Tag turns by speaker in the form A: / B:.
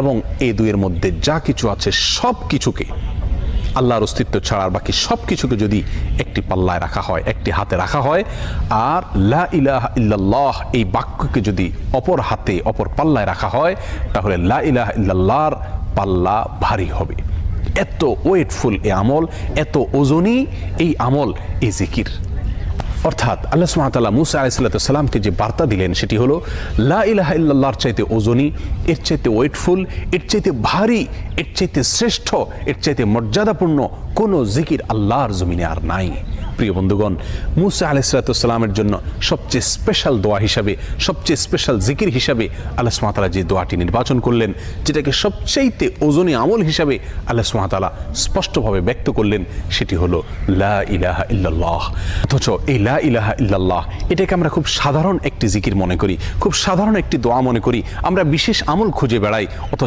A: এবং এই দুইয়ের মধ্যে যা কিছু আছে সব কিছুকে, আল্লাহর অস্তিত্ব ছাড়া আর বাকি সব কিছুকে যদি একটি পাল্লায় রাখা হয়, একটি হাতে রাখা হয়, আর লা ইলাহা ইল্লাল্লাহ এই বাক্যকে যদি অপর হাতে অপর পাল্লায় রাখা হয়, তাহলে লা ইলাহা ইল্লাল্লাহর পাল্লা ভারী হবে। এত ওয়েটফুল এই আমল, এত ওজনী এই আমল, এই জিকির। অর্থাৎ আল্লাহ সুবহানাহু ওয়া তাআলা মুসা আলাইহিস সালামকে যে বার্তা দিলেন সেটি হলো লা ইলাহা ইল্লাল্লাহর চাইতে ওজনী, এর চাইতে ওয়েটফুল, এর চাইতে ভারী, এর চাইতে শ্রেষ্ঠ, এর চাইতে মর্যাদাপূর্ণ কোনো জিকির আল্লাহর জমিনে আর নাই। প্রিয় বন্ধুগণ, মুসা আলাইহিস সালামের জন্য সবচেয়ে স্পেশাল দোয়া হিসাবে, সবচেয়ে স্পেশাল জিকির হিসাবে আল্লাহ সুবহানাহু ওয়া তাআলা যে দোয়াটি নির্বাচন করলেন, যেটাকে সবচাইতে ওজনী আমল হিসাবে আল্লাহ সুবহানাহু ওয়া তাআলা স্পষ্টভাবে ব্যক্ত করলেন, সেটি হলো লা ইলাহা ইল্লাল্লাহ। অথচ এই লা ইলাহা ইল্লাল্লাহ এটাকে আমরা খুব সাধারণ একটি জিকির মনে করি, খুব সাধারণ একটি দোয়া মনে করি, আমরা বিশেষ আমল খুঁজে বেড়াই। অথচ